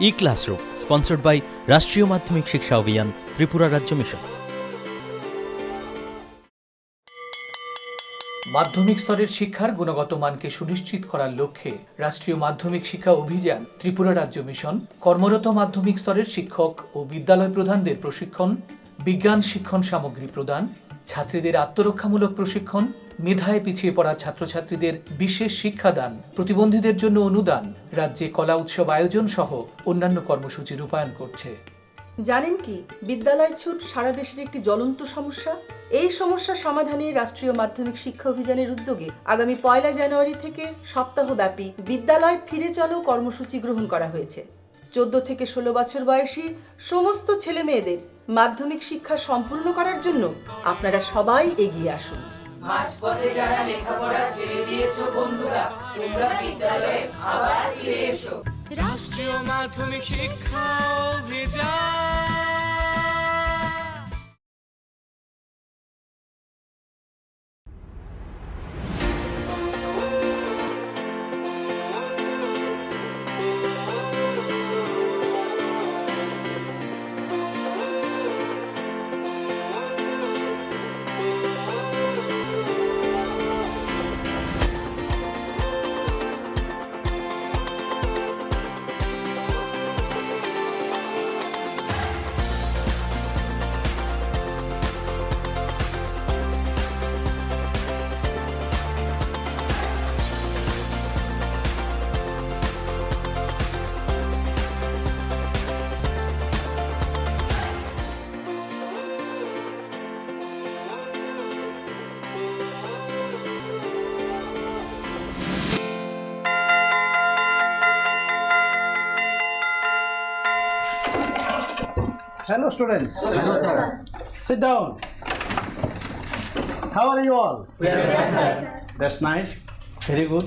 E-Classroom, sponsored by রাষ্ট্রীয় মাধ্যমিক শিক্ষা অভিযান, ত্রিপুরা রাজ্য মিশন। মাধ্যমিক স্তরের শিক্ষার গুণগত মানকে সুনিশ্চিত করার লক্ষ্যে রাষ্ট্রীয় মাধ্যমিক শিক্ষা অভিযান, ত্রিপুরা রাজ্য মিশন কর্মরত মাধ্যমিক স্তরের শিক্ষক ও বিদ্যালয় প্রধানদের প্রশিক্ষণ, বিজ্ঞান শিক্ষণ সামগ্রী প্রদান, ছাত্রীদের আত্মরক্ষামূলক প্রশিক্ষণ, মেধায় পিছিয়ে পড়া ছাত্রছাত্রীদের বিশেষ শিক্ষাদান, প্রতিবন্ধীদের জন্য অনুদান, রাজ্যে কলা উৎসব আয়োজন সহ অন্যান্য কর্মসূচি রূপায়ণ করছে। জানেন কি, বিদ্যালয় ছুট সারা দেশের একটি জ্বলন্ত সমস্যা। এই সমস্যা সমাধানে রাষ্ট্রীয় মাধ্যমিক শিক্ষা অভিযানের উদ্যোগে আগামী 1 জানুয়ারি থেকে সপ্তাহব্যাপী বিদ্যালয় ফিরে চলো কর্মসূচি গ্রহণ করা হয়েছে। 14 থেকে 16 বছর বয়সী সমস্ত ছেলে মেয়েদের মাধ্যমিক শিক্ষা সম্পূর্ণ করার জন্য আপনারা সবাই এগিয়ে আসুন। মাঝপথে যারা লেখাপড়া ছেড়ে দিয়েছো বন্ধুরা, তোমরা বিদ্যালয়ে আবার ফিরে এসো। রাষ্ট্রীয় মাধ্যমিক শিক্ষা অভিযান। Hello students. Hello sir. Sit down. How are you all? We are fine. That's nice. Very good.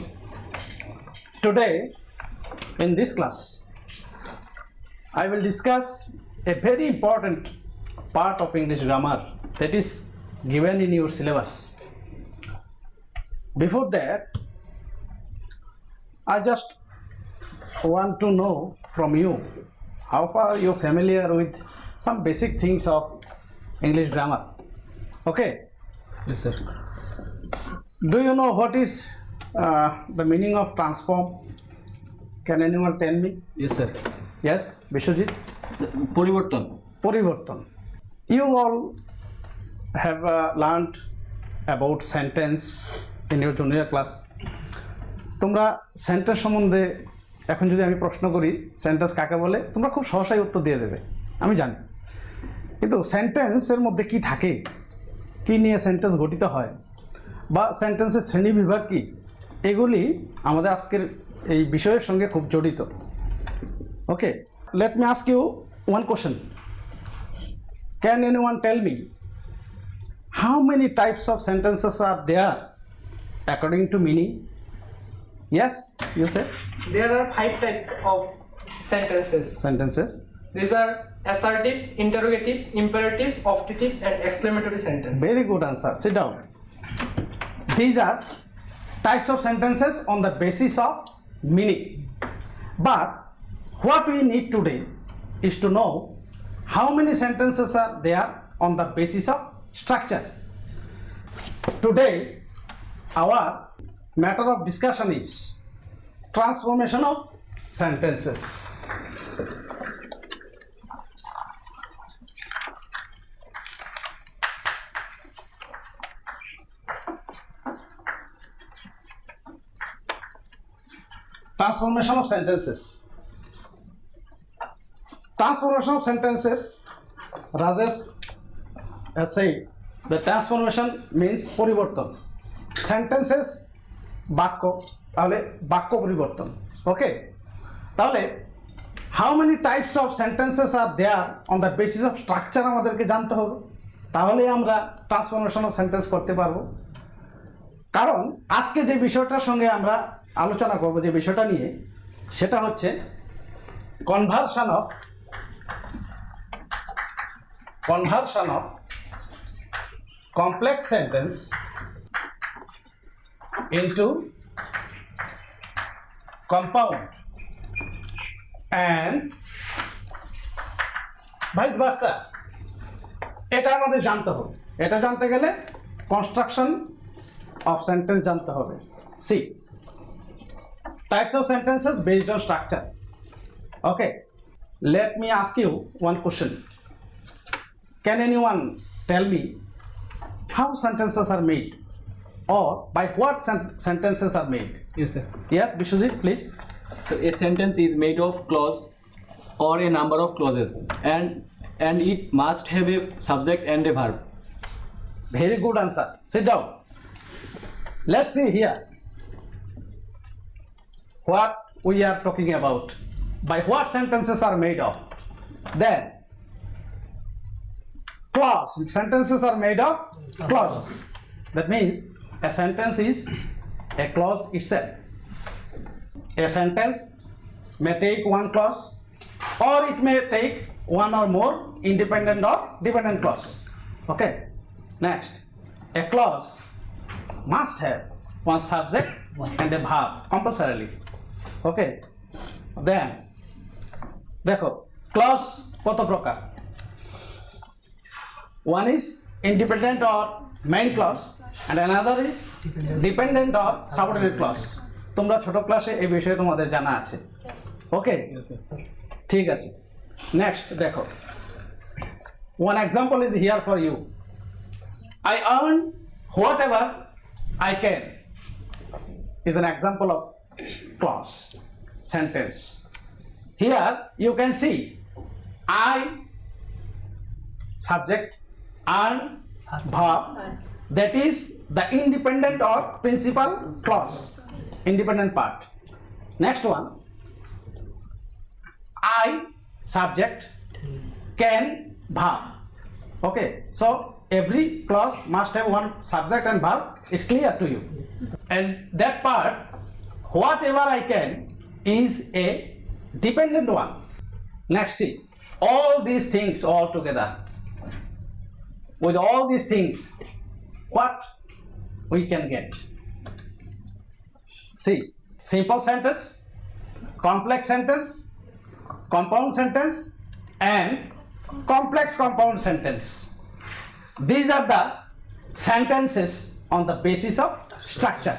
Today in this class I will discuss a very important part of English grammar that is given in your syllabus. Before that, I just want to know from you how far you are familiar with some basic things of English grammar. Okay? Yes, sir. Do you know what is the meaning of transform? Can anyone tell me? Yes, sir. Yes, Vishwajit? পরিবর্তন। Porivartan. You all have learned about sentence in your junior class. তোমরা sentence সম্বন্ধে এখন যদি আমি প্রশ্ন করি sentence কাকে বলে, তোমরা খুব সহসাই উত্তর দিয়ে দেবে, আমি জানি। কিন্তু সেন্টেন্সের মধ্যে কি থাকে, কি নিয়ে সেন্টেন্স গঠিত হয়, বা সেন্টেন্সের শ্রেণীবিভাগ কি, এগুলি আমাদের আজকের এই বিষয়ের সঙ্গে খুব জড়িত। Okay, let me ask you one question. Can anyone tell me how many types of sentences are there according to meaning? Yes, you said? There are 5 types of sentences. Sentences. These are assertive, interrogative, imperative, optative, and exclamatory sentence. Very good answer. Sit down. These are types of sentences on the basis of meaning. But what we need today is to know how many sentences are there on the basis of structure. Today, our matter of discussion is transformation of sentences. Transformation of sentences. Transformation of sentences, Rajesh has said, the transformation means porivartan. Sentences বাক্য, তাহলে বাক্য পরিবর্তন। Okay, তাহলে how many types of sentences are there on the basis of structure আমাদেরকে জানতে হবে, তাহলে আমরা ট্রান্সফরমেশন অফ সেন্টেন্স করতে পারবো। কারণ আজকে যে বিষয়টার সঙ্গে আমরা আলোচনা করব, যে বিষয়টা নিয়ে, সেটা হচ্ছে conversion of complex sentence into compound and vice versa. এটা আমাদের জানতে হবে। এটা জানতে গেলে কনস্ট্রাকশন অফ সেন্টেন্স জানতে হবে। See types of sentences based on structure. Okay, let me ask you one question. Can anyone tell me how sentences are made or by what sentences are made? Yes, sir. Yes, Vishwajit, please. So a sentence is made of clause or a number of clauses, and it must have a subject and a verb. Very good answer. Sit down. Let's see here what we are talking about. By what sentences are made of? Then clause. Sentences are made of clause. That means a sentence is a clause itself. A sentence may take one clause or it may take one or more independent or dependent clause. Okay. Next, a clause must have one subject and a verb compulsorily. Okay. Then দেখো clause কত প্রকার? One is independent or main clause and another is dependent or subordinate clause. তোমরা ছোট ক্লাসে এই বিষয়ে তোমাদের জানা আছে। ওকে, ঠিক আছে। নেক্সট দেখো, one example is here for you. I earn whatever I can is an example of clause sentence. Here you can see I subject earn verb, that is the independent or principal clause, independent part. Next one, I subject can verb. Okay, so every clause must have one subject and verb is clear to you. And that part, whatever I can, is a dependent one. Next, see all these things all together. With all these things, what we can get? See, simple sentence, complex sentence, compound sentence, and complex compound sentence. These are the sentences on the basis of structure.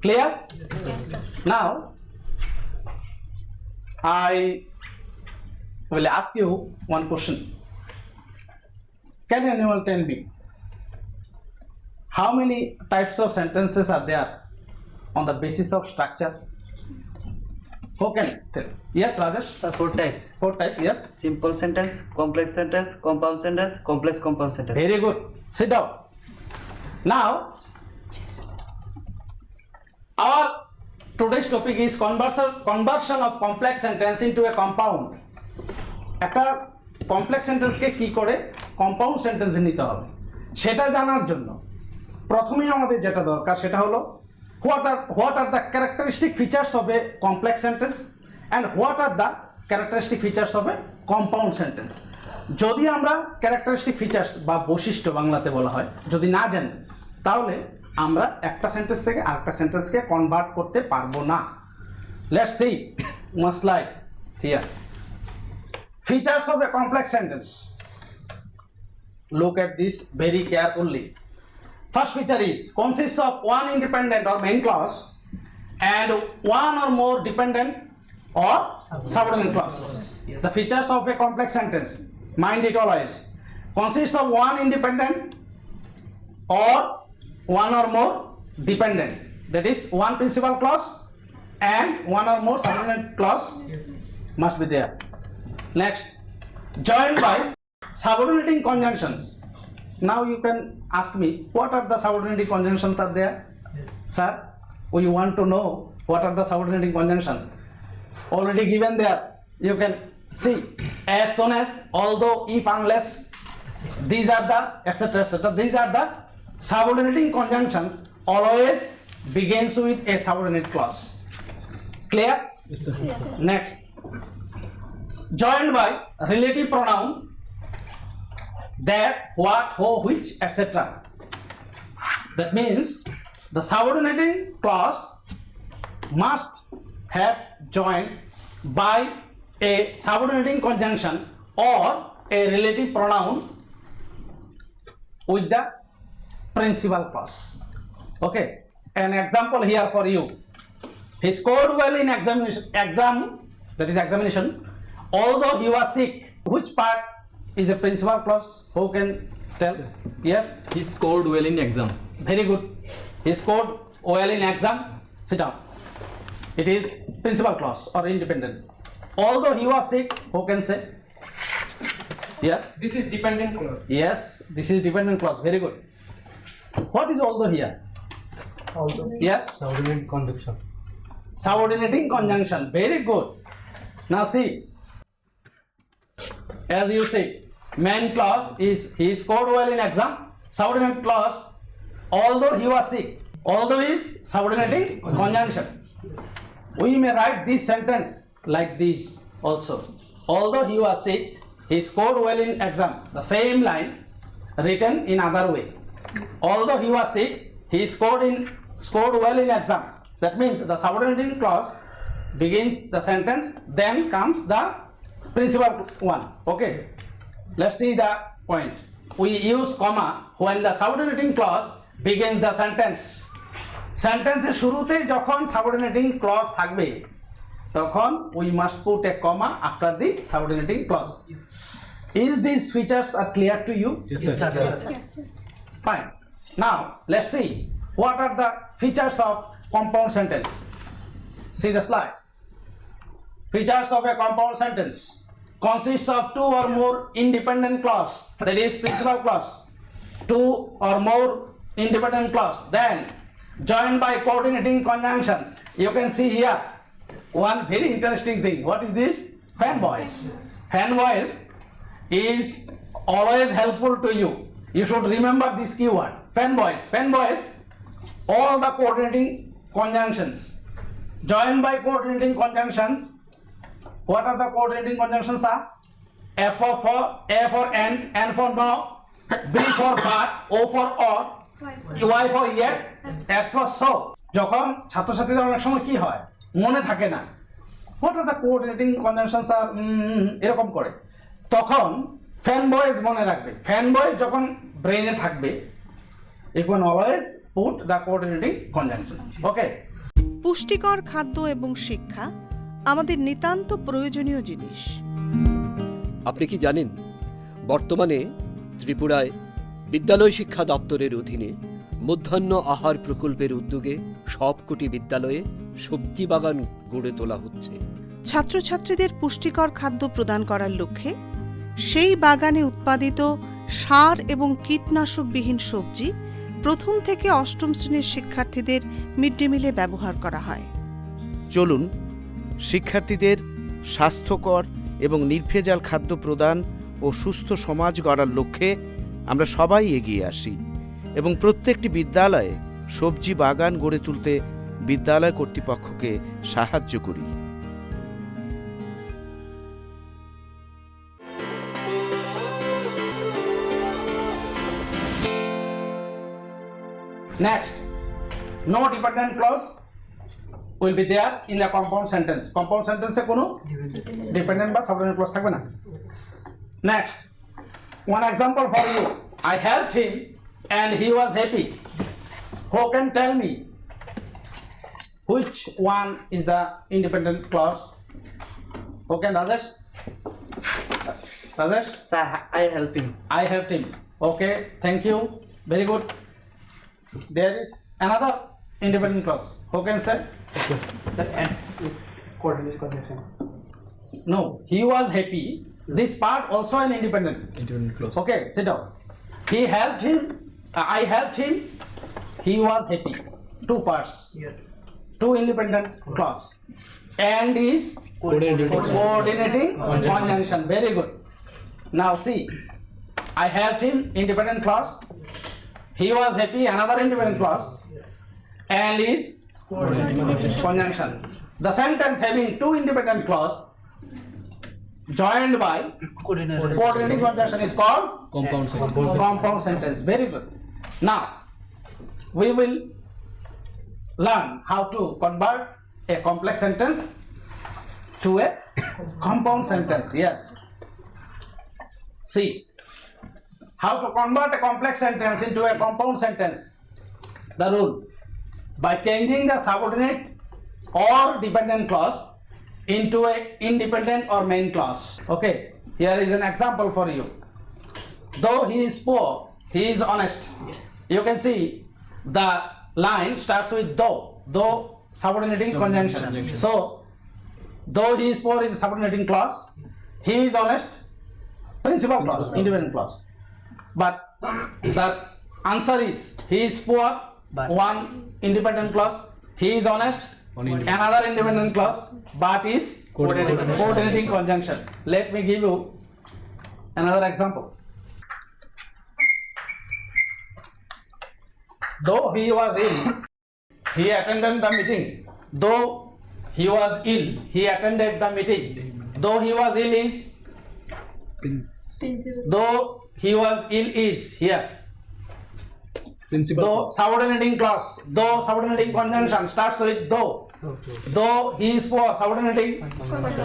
Clear? Now, I will ask you one question. Can anyone tell me how many types of sentences are there on the basis of structure? Who can tell? Yes, Rajesh? Sir, 4 types. 4 types, yes. Simple sentence, complex sentence, compound sentence, complex compound sentence. Very good. Sit down. Now, our today's topic is conversion of complex sentence into a compound. একটা complex সেন্টেন্সকে কি করে compound সেন্টেন্সে নিতে হবে সেটা জানার জন্য প্রথমেই আমাদের যেটা দরকার সেটা হলো what are the characteristic features of a complex sentence and what are the characteristic features of a compound sentence. যদি আমরা ক্যারেক্টারিস্টিক ফিচার্স বা বৈশিষ্ট্য বাংলাতে বলা হয় যদি না জানি তাহলে আমরা একটা সেন্টেন্স থেকে আরেকটা সেন্টেন্সকে কনভার্ট করতে পারবো না। Let's see one slide here. Features of a complex sentence. Look at this very carefully. First feature is consists of one independent or main clause and one or more dependent or subordinate clause. The features of a complex sentence, mind it always, consists of one independent or one or more dependent, that is one principal clause and one or more subordinate clause must be there. Next, joined by subordinating conjunctions. Now you can ask me what are the subordinating conjunctions are there? Sir, we want to know what are the subordinating conjunctions. Already given there, you can see as soon as, although, if, unless, these are the etc. etc. These are the subordinating conjunctions, always begins with a subordinate clause. Clear? Yes, sir. Yes. Next, joined by relative pronoun that, what, who, which, etc. That means the subordinating clause must have joined by a subordinating conjunction or a relative pronoun with the principal clause. Okay, an example here for you. He scored well in examination, although he was sick. Which part is a principal clause? Who can tell? Yes, He scored well in exam. very good. He scored well in exam. Sit down. It is principal clause or independent. Although he was sick, who can say? Yes, This is dependent clause. yes, this is dependent clause. Very good. What is although here? Also. Yes, subordinating conjunction. Very good. Now see, as you say, main clause is he scored well in exam. Subordinate clause, although he was sick. Although is subordinating conjunction. We may write this sentence like this also. Although he was sick, he scored well in exam. The same line written in other way. Although he was sick, he scored well in exam. That means the subordinating clause begins the sentence, then comes the principal one. Okay, let's see the point. We use comma when the subordinating clause begins the sentence. সেন্টেন্সের শুরুতে যখন subordinating clause থাকবে তখন we must put a comma after the subordinating clause. Is these features are clear to you? Yes, sir. Fine. Now let's see what are the features of compound sentence. See the slide. Features of a compound sentence consists of two or more independent clause, that is principal clause, two or more independent clause, then joined by coordinating conjunctions. You can see here one very interesting thing. What is this? Fan voice. Fan voice is always helpful to you. You should remember this keyword. Fan voice. Fan voice, all the coordinating conjunctions. Joined by coordinating conjunctions. What are the coordinating conjunctions are? F for A for and for no, B for but, O for or, Y for yet, S for so. যখন ছাত্রছাত্রীদের অনেক সময় কি হয় মনে থাকে না what are the coordinating conjunctions are এরকম করে তখন ফ্যান বয়েজ মনে রাখবে ফ্যান বয়েজ যখন ব্রেইনে থাকবে you can always put the coordinating conjunctions. Okay. পুষ্টিকর খাদ্য এবং শিক্ষা আমাদের নিতান্ত প্রয়োজনীয় জিনিস। আপনি কি জানেন বর্তমানে ত্রিপুরায় বিদ্যালয় শিক্ষা দপ্তরের অধীনে মধ্যাহ্ন আহার প্রকল্পের উদ্যোগে সবকটি বিদ্যালয়ে সবজি বাগান গড়ে তোলা হচ্ছে। ছাত্রছাত্রীদের পুষ্টিকর খাদ্য প্রদান করার লক্ষ্যে সেই বাগানে উৎপাদিত সার এবং কীটনাশকবিহীন সবজি প্রথম থেকে অষ্টম শ্রেণীর শিক্ষার্থীদের মিড ডে মিলে ব্যবহার করা হয়। চলুন শিক্ষার্থীদের স্বাস্থ্যকর এবং নির্ভেজাল খাদ্য প্রদান ও সুস্থ সমাজ গড়ার লক্ষ্যে আমরা সবাই এগিয়ে আসি এবং প্রত্যেকটি বিদ্যালয়ে সবজি বাগান গড়ে তুলতে বিদ্যালয় কর্তৃপক্ষকে সাহায্য করি। Next, no dependent clause will be there in the compound sentence. Compound sentence এ কোনো dependent বা subordinate clause থাকবে না। Next, one example for you. I helped him and he was happy. Who can tell me which one is the independent clause? Who can? Rajesh? Rajesh? Sir, I help him. I helped him. Okay, thank you. Very good. There is another independent clause. Who can say? Sir, and if coordinating conjunction. No, he was happy. This part also an independent clause. Okay, sit down. He helped him. I helped him. He was happy. Two parts. Yes. Two independent clause. And is coordinating conjunction. Very good. Now see, I helped him, independent clause. He was happy, another independent clause. Yes. And is conjunction. The sentence having two independent clause joined by coordinating conjunction is called compound sentence. Very good. Now we will learn how to convert a complex sentence to a compound sentence. Yes. See, how to convert a complex sentence into a compound sentence. The rule: by changing the subordinate or dependent clause into a independent or main clause. Okay, here is an example for you. Though he is poor, he is honest. You can see the line starts with though subordinating conjunction. So, though he is poor is a subordinating clause, he is honest, principal clause, independent clause. But the answer is he is poor, one independent clause, he is honest, another independent clause, but is coordinating conjunction. Let me give you another example. Though he was ill, he attended the meeting. Though he was ill, he attended the meeting. Though he was ill is though he was ill is here. Though subordinating clause, though subordinating conjunction starts with though. Though he is poor, subordinating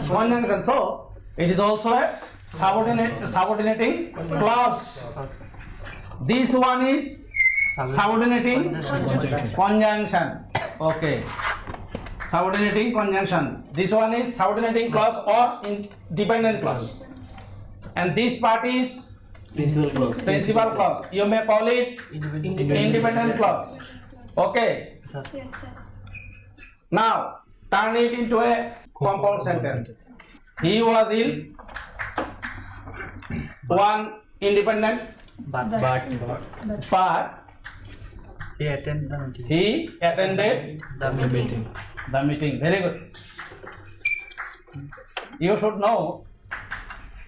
conjunction. So it is also a subordinating clause. This one is subordinating conjunction. Okay. Subordinating conjunction. This one is subordinating clause or dependent clause. And this part is principal clause. You may call it independent clause. Okay. Yes, sir. Now turn it into a compound sentence. He was ill. One independent, but he attended the meeting. he attended the meeting. Very good. You should know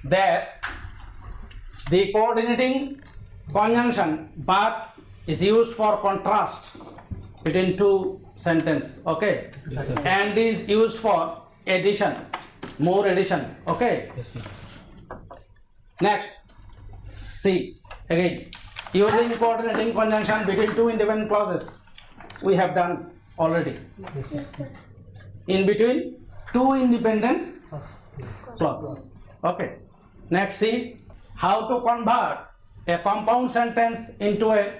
that the coordinating conjunction but is used for contrast between two sentences. Okay. Yes, sir. And is used for addition, more addition. Okay. Yes, sir. Next, see again, using coordinating conjunction between two independent clauses. We have done already. In between two independent clauses. Okay. Next, see how to convert a compound sentence into a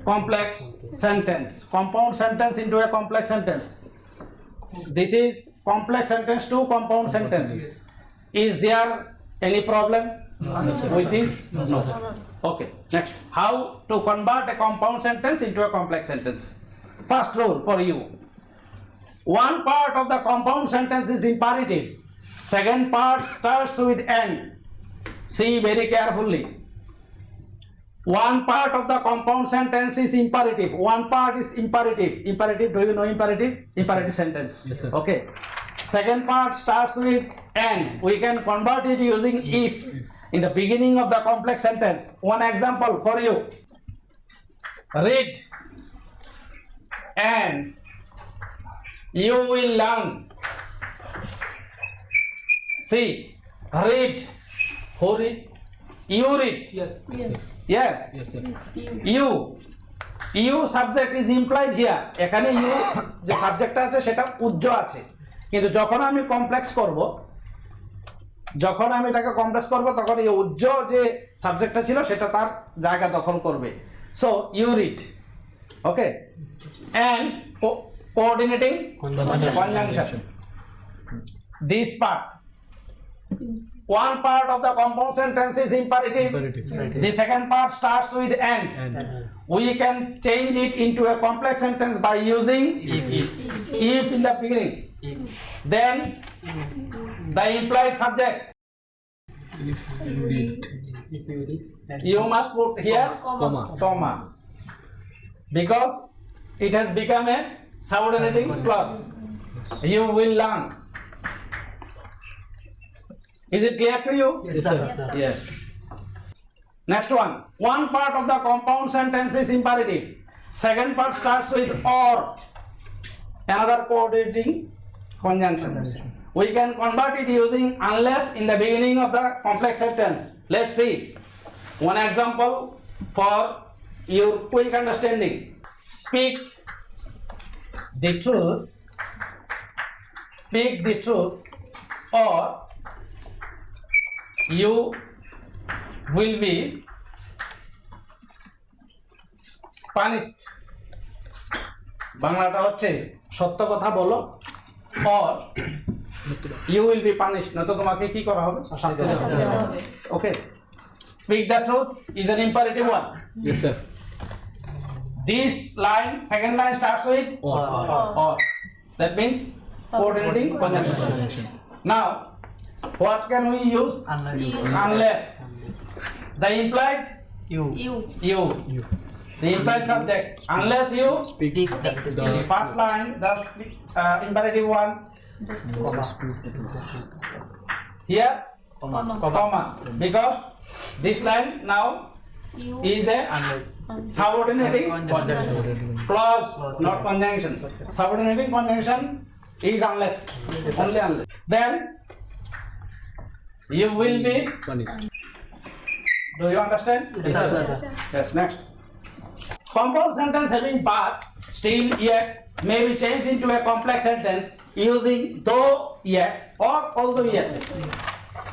complex sentence. Compound sentence into a complex sentence. This is complex sentence to compound sentence. Is there any problem with this? No. Okay. Next, how to convert a compound sentence into a complex sentence. First rule for you. One part of the compound sentence is imperative. Second part starts with and. See very carefully. One part of the compound sentence is imperative. One part is imperative. Imperative, do you know imperative? Imperative sentence. Yes, sir. Okay. Second part starts with and. We can convert it using if in the beginning of the complex sentence. One example for you. Read and you will learn. See, read. Who read? You read. Yes. Yes. Yes, sir. You subject is implied here. এখানে you যে সাবজেক্টটা আছে সেটা উজ্জ আছে, কিন্তু যখন আমি complex করব, যখন আমি এটাকে কমপ্লেক্স করব তখন এই উজ্জ যে সাবজেক্টটা ছিল সেটা তার জায়গা দখল করবে। So you read. Okay. And coordinating conjunction. This part. One part of the compound sentence is imperative. The second part starts with and. We can change it into a complex sentence by using if in the beginning. Then the implied subject. You must put here comma, because it has become a subordinating clause. You will learn. Is it clear to you? Yes, sir. Yes. Next one. One part of the compound sentence is imperative. Second part starts with or. Another coordinating conjunction. We can convert it using unless in the beginning of the complex sentence. Let's see. One example for your quick understanding. Speak the truth. Speak the truth or you will be punished. বাংলাটা হচ্ছে সত্য কথা বলো or you will be punished, না তো তোমাকে কি করা হবে? শাস্তি দেওয়া হবে। Okay, speak the truth is an imperative one. Yes, sir. This line, second line starts with or. That means coordinating conjunction. Now, what can we use? Unless. The implied you. The implied subject. Unless you speak the first line, the imperative one. Here, comma. Because this line now is a subordinating clause, not conjunction. Subordinating conjunction is unless, only unless. Then you will be Punished. Do you understand? Yes, sir. Yes, next. Compound sentence having but, still, yet may be changed into a complex sentence using though, yet or although, yet.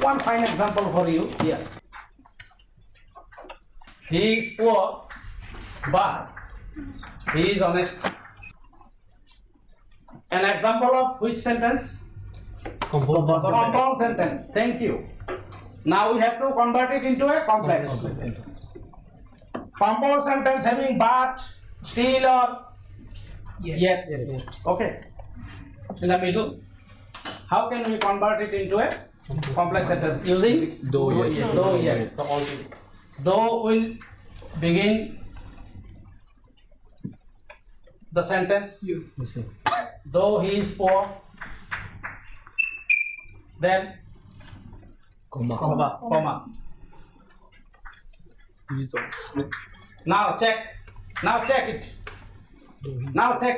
One fine example for you here. He is poor, but he is honest. An example of which sentence? Compound sentence. Thank you. Now we have to convert it into a complex. Compound sentence having but, still or yet. Okay. In the middle. How can we convert it into a complex sentence? Using though, yet. Though will begin the sentence. Yes, sir. Though he is poor, then comma. Now check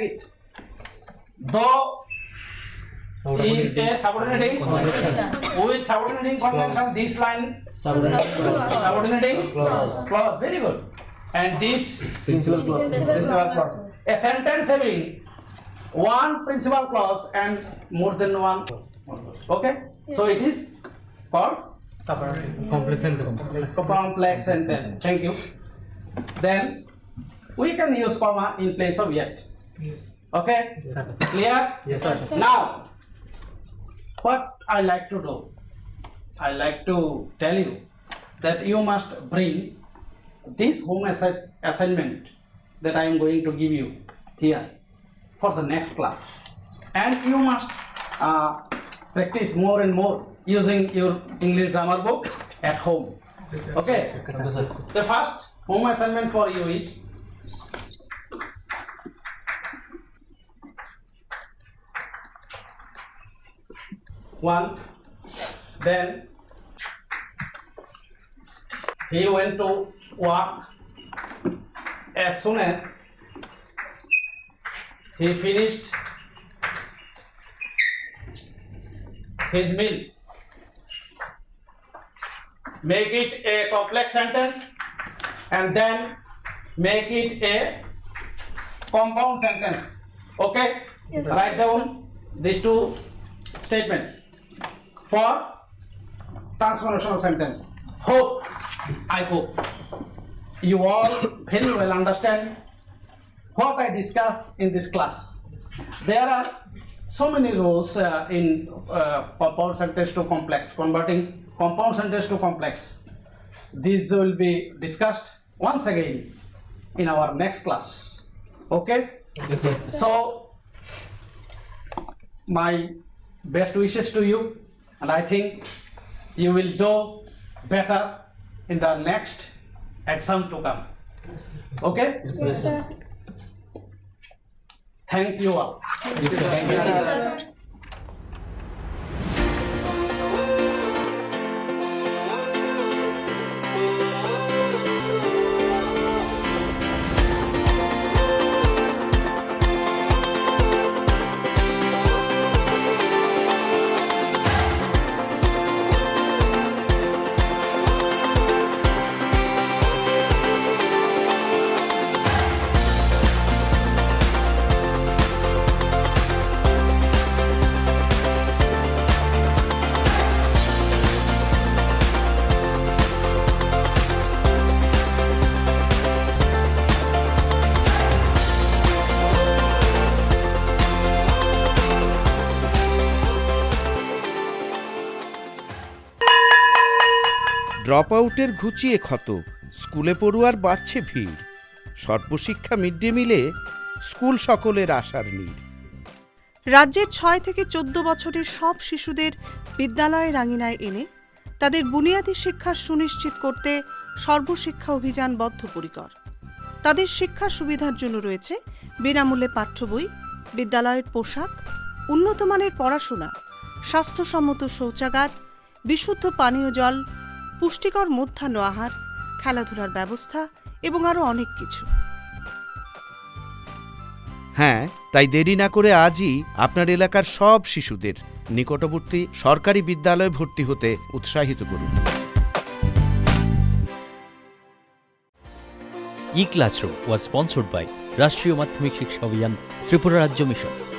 it. Though is a subordinating conjunction. With subordinating conjunction, this line subordinating clause. Very good. And this principal clause. A sentence having one principal clause and more than one. Okay. So it is called complex sentence. Thank you. Then we can use comma in place of yet. Okay. Clear? Yes, sir. Now, what I like to do, I like to tell you that you must bring this home assignment that I am going to give you here for the next class, and you must practice more and more using your English grammar book at home. Okay. The first home assignment for you is one. Then he went to work as soon as he finished his meal. Make it a complex sentence and then make it a compound sentence. Okay? Yes. Write down these two statements for transformational sentence. I hope you all very well understand what I discussed in this class. There are so many rules in compound sentence to complex, converting compound sentence to complex. These will be discussed once again in our next class. Okay? Yes, sir. So, my best wishes to you, and I think you will do better in the next exam to come. Okay? Yes, sir. Thank you all. Yes, sir. Drop আউটের ঘুচিয়ে ক্ষত, স্কুলে পড়ুয়ার বাড়ছে ভিড়, সর্বশিক্ষা mid day মিলে school সকলের আশার নীড়। রাজ্যের 6 থেকে 14 বছরের সব শিশুদের বিদ্যালয়ের আঙিনায় এনে তাদের বুনিয়াদী শিক্ষা সুনিশ্চিত করতে সর্বশিক্ষা অভিযান বদ্ধপরিকর। তাদের শিক্ষার সুবিধার জন্য রয়েছে বিনামূল্যে পাঠ্য বই, বিদ্যালয়ের পোশাক, উন্নতমানের পড়াশোনা, স্বাস্থ্যসম্মত শৌচাগার, বিশুদ্ধ পানীয় জল, পুষ্টিকর মধ্যাহ্ন আহার, খেলাধুলার ব্যবস্থা এবং আরও অনেক কিছু। হ্যাঁ, তাই দেরি না করে আজই আপনার এলাকার সব শিশুদের নিকটবর্তী সরকারি বিদ্যালয়ে ভর্তি হতে উৎসাহিত করুন। E-Classroom was sponsored by রাষ্ট্রীয় মাধ্যমিক শিক্ষা অভিযান ত্রিপুরা রাজ্য মিশন।